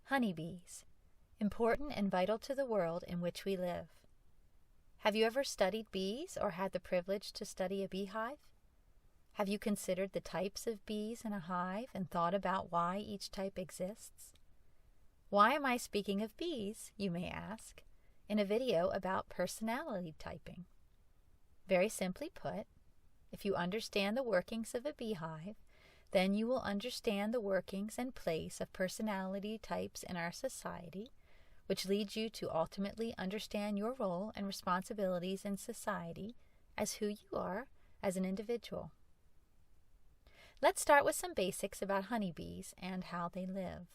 Honeybees, important and vital to the world in which we live. Have you ever studied bees or had the privilege to study a beehive? Have you considered the types of bees in a hive and thought about why each type exists? Why am I speaking of bees, you may ask, in a video about personality typing? Very simply put, if you understand the workings of a beehive, then you will understand the workings and place of personality types in our society, which leads you to ultimately understand your role and responsibilities in society as who you are as an individual. Let's start with some basics about honeybees and how they live.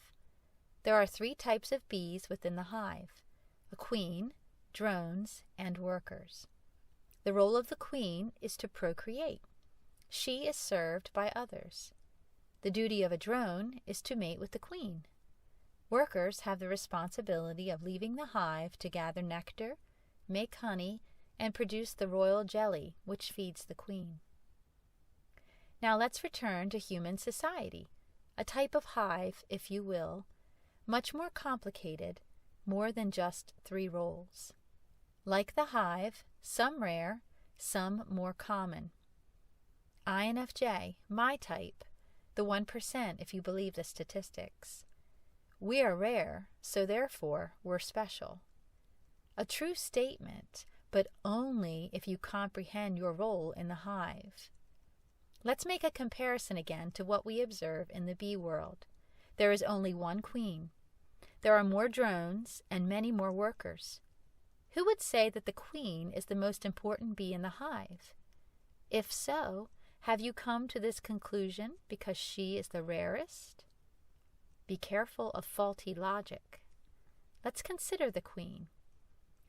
There are 3 types of bees within the hive: a queen, drones, and workers. The role of the queen is to procreate. She is served by others. The duty of a drone is to mate with the queen. Workers have the responsibility of leaving the hive to gather nectar, make honey, and produce the royal jelly, which feeds the queen. Now let's return to human society, a type of hive, if you will, much more complicated, more than just 3 roles. Like the hive, some rare, some more common. INFJ, my type, the 1% if you believe the statistics. We are rare, so therefore we're special. A true statement, but only if you comprehend your role in the hive. Let's make a comparison again to what we observe in the bee world. There is only one queen. There are more drones and many more workers. Who would say that the queen is the most important bee in the hive? If so, have you come to this conclusion because she is the rarest? Be careful of faulty logic. Let's consider the queen.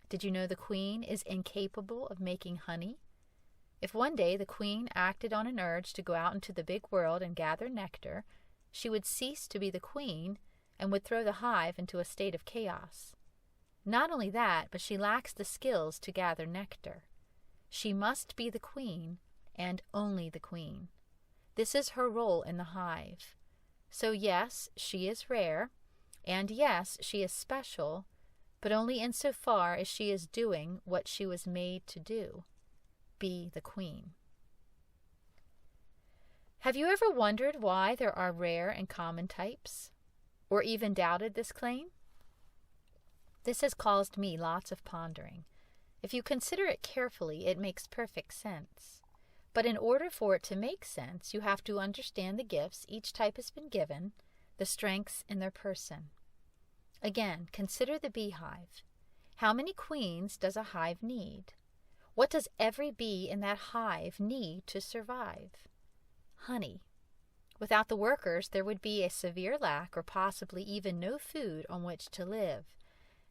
Did you know the queen is incapable of making honey? If one day the queen acted on an urge to go out into the big world and gather nectar, she would cease to be the queen and would throw the hive into a state of chaos. Not only that, but she lacks the skills to gather nectar. She must be the queen and only the queen. This is her role in the hive. So yes, she is rare, and yes, she is special, but only insofar as she is doing what she was made to do, be the queen. Have you ever wondered why there are rare and common types, or even doubted this claim? This has caused me lots of pondering. If you consider it carefully, it makes perfect sense. But in order for it to make sense, you have to understand the gifts each type has been given, the strengths in their person. Again, consider the beehive. How many queens does a hive need? What does every bee in that hive need to survive? Honey. Without the workers, there would be a severe lack or possibly even no food on which to live.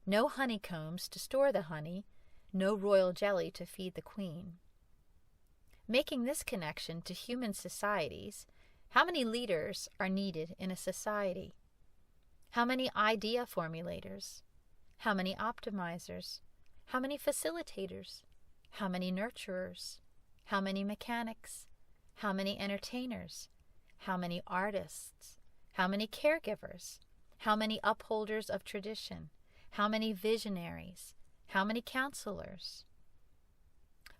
No honeycombs to store the honey, no royal jelly to feed the queen. Making this connection to human societies, how many leaders are needed in a society? How many idea formulators? How many optimizers? How many facilitators? How many nurturers? How many mechanics? How many entertainers? How many artists? How many caregivers? How many upholders of tradition? How many visionaries? How many counselors?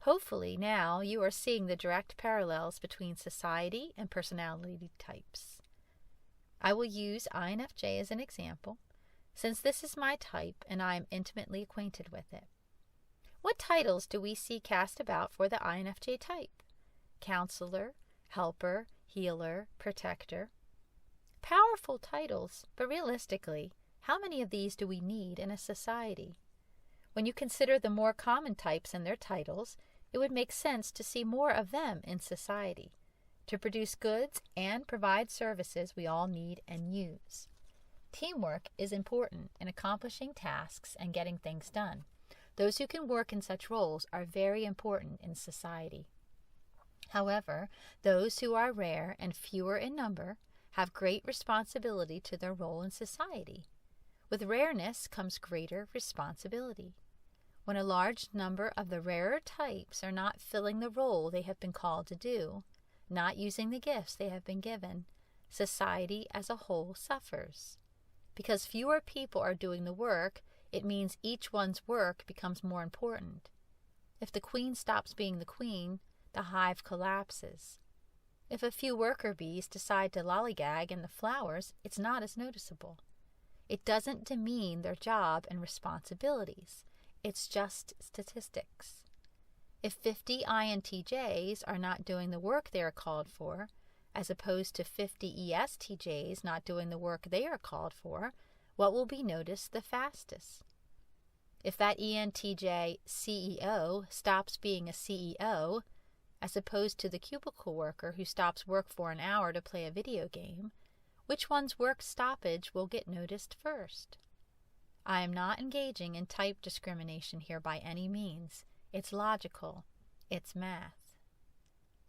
Hopefully now you are seeing the direct parallels between society and personality types. I will use INFJ as an example, since this is my type and I am intimately acquainted with it. What titles do we see cast about for the INFJ type? Counselor, helper, healer, protector. Powerful titles, but realistically, how many of these do we need in a society? When you consider the more common types and their titles, it would make sense to see more of them in society, to produce goods and provide services we all need and use. Teamwork is important in accomplishing tasks and getting things done. Those who can work in such roles are very important in society. However, those who are rare and fewer in number have great responsibility to their role in society. With rareness comes greater responsibility. When a large number of the rarer types are not filling the role they have been called to do, not using the gifts they have been given, society as a whole suffers. Because fewer people are doing the work, it means each one's work becomes more important. If the queen stops being the queen, the hive collapses. If a few worker bees decide to lollygag in the flowers, it's not as noticeable. It doesn't demean their job and responsibilities. It's just statistics. If 50 INTJs are not doing the work they are called for, as opposed to 50 ESTJs not doing the work they are called for, what will be noticed the fastest? If that ENTJ CEO stops being a CEO, as opposed to the cubicle worker who stops work for an hour to play a video game, which one's work stoppage will get noticed first? I am not engaging in type discrimination here by any means. It's logical. It's math.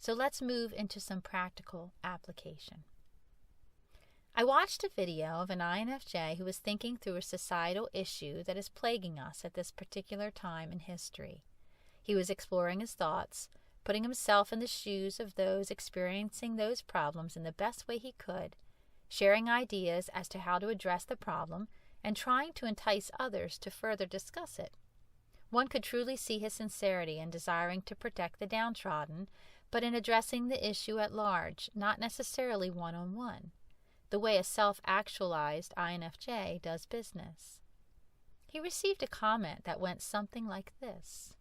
So let's move into some practical application. I watched a video of an INFJ who was thinking through a societal issue that is plaguing us at this particular time in history. He was exploring his thoughts, putting himself in the shoes of those experiencing those problems in the best way he could, sharing ideas as to how to address the problem, and trying to entice others to further discuss it. One could truly see his sincerity in desiring to protect the downtrodden, but in addressing the issue at large, not necessarily one-on-one, the way a self-actualized INFJ does business. He received a comment that went something like this: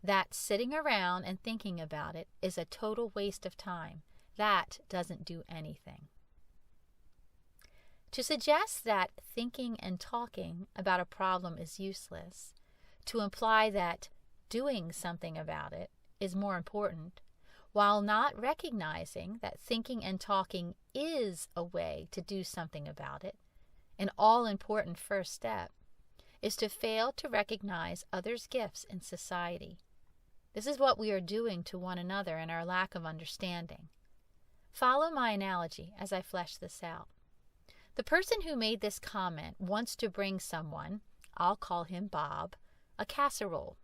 that sitting around and thinking about it is a total waste of time. That doesn't do anything. To suggest that thinking and talking about a problem is useless, to imply that doing something about it is more important, while not recognizing that thinking and talking is a way to do something about it, an all-important first step, is to fail to recognize others' gifts in society. This is what we are doing to one another in our lack of understanding. Follow my analogy as I flesh this out. The person who made this comment wants to bring someone, I'll call him Bob, a casserole.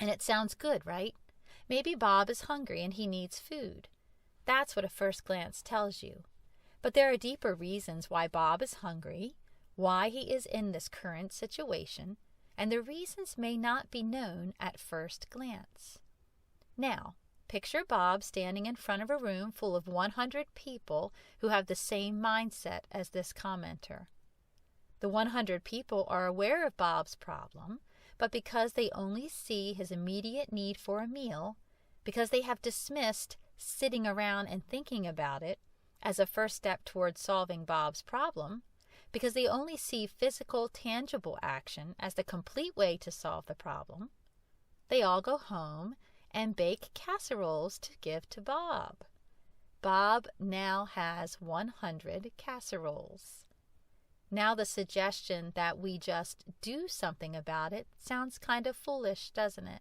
And it sounds good, right? Maybe Bob is hungry and he needs food. That's what a first glance tells you. But there are deeper reasons why Bob is hungry, why he is in this current situation, and the reasons may not be known at first glance. Now, picture Bob standing in front of a room full of 100 people who have the same mindset as this commenter. The 100 people are aware of Bob's problem, but because they only see his immediate need for a meal, because they have dismissed sitting around and thinking about it as a first step towards solving Bob's problem, because they only see physical, tangible action as the complete way to solve the problem, they all go home and bake casseroles to give to Bob. Bob now has 100 casseroles. Now the suggestion that we just do something about it sounds kind of foolish, doesn't it?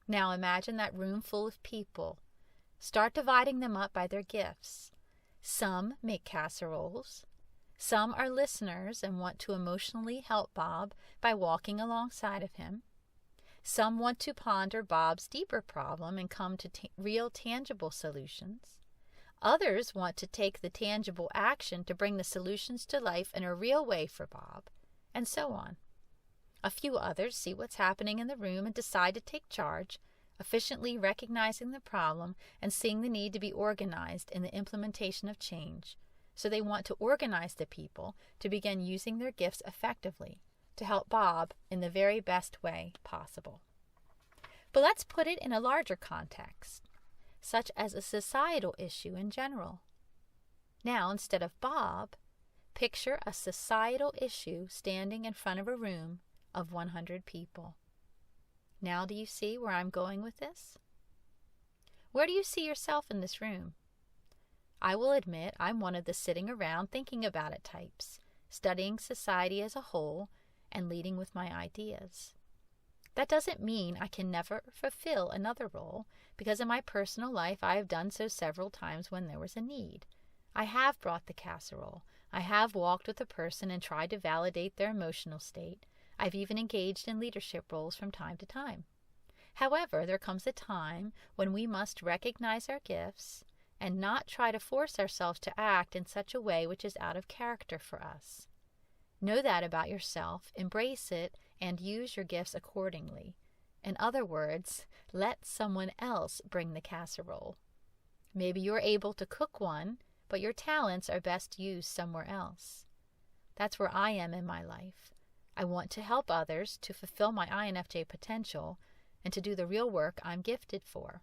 Now imagine that room full of people. Start dividing them up by their gifts. Some make casseroles. Some are listeners and want to emotionally help Bob by walking alongside of him. Some want to ponder Bob's deeper problem and come to real tangible solutions. Others want to take the tangible action to bring the solutions to life in a real way for Bob, and so on. A few others see what's happening in the room and decide to take charge, efficiently recognizing the problem and seeing the need to be organized in the implementation of change. So they want to organize the people to begin using their gifts effectively to help Bob in the very best way possible. But let's put it in a larger context, such as a societal issue in general. Now, instead of Bob, picture a societal issue standing in front of a room of 100 people. Now do you see where I'm going with this? Where do you see yourself in this room? I will admit I'm one of the sitting around thinking about it types, studying society as a whole and leading with my ideas. That doesn't mean I can never fulfill another role, because in my personal life I have done so several times when there was a need. I have brought the casserole. I have walked with a person and tried to validate their emotional state. I've even engaged in leadership roles from time to time. However, there comes a time when we must recognize our gifts, and not try to force ourselves to act in such a way which is out of character for us. Know that about yourself, embrace it, and use your gifts accordingly. In other words, let someone else bring the casserole. Maybe you're able to cook one, but your talents are best used somewhere else. That's where I am in my life. I want to help others to fulfill my INFJ potential and to do the real work I'm gifted for.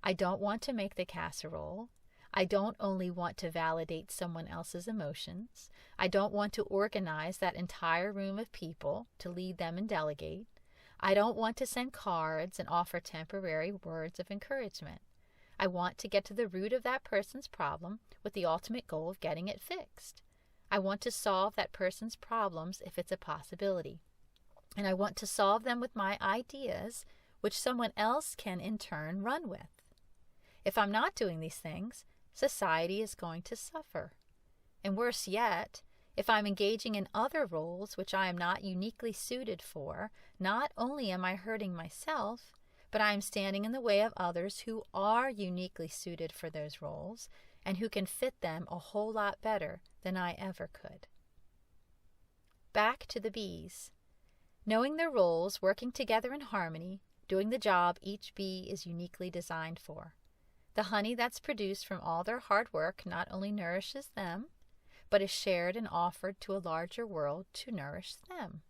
I don't want to make the casserole. I don't only want to validate someone else's emotions. I don't want to organize that entire room of people to lead them and delegate. I don't want to send cards and offer temporary words of encouragement. I want to get to the root of that person's problem with the ultimate goal of getting it fixed. I want to solve that person's problems if it's a possibility. And I want to solve them with my ideas, which someone else can in turn run with. If I'm not doing these things, society is going to suffer. And worse yet, if I'm engaging in other roles which I am not uniquely suited for, not only am I hurting myself, but I am standing in the way of others who are uniquely suited for those roles and who can fit them a whole lot better than I ever could. Back to the bees. Knowing their roles, working together in harmony, doing the job each bee is uniquely designed for. The honey that's produced from all their hard work not only nourishes them, but is shared and offered to a larger world to nourish them.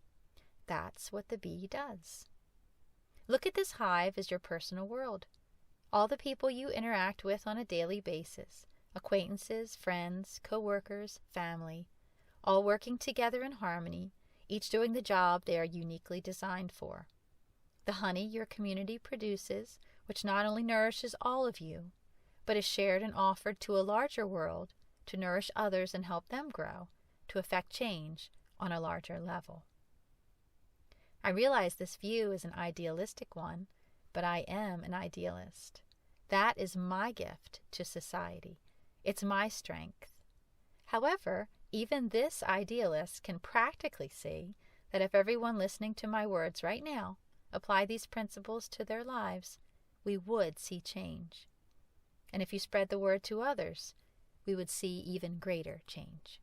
That's what the bee does. Look at this hive as your personal world. All the people you interact with on a daily basis, acquaintances, friends, co-workers, family, all working together in harmony, each doing the job they are uniquely designed for. The honey your community produces, which not only nourishes all of you, but is shared and offered to a larger world to nourish others and help them grow, to effect change on a larger level. I realize this view is an idealistic one, but I am an idealist. That is my gift to society. It's my strength. However, even this idealist can practically see that if everyone listening to my words right now apply these principles to their lives, we would see change. And if you spread the word to others, we would see even greater change.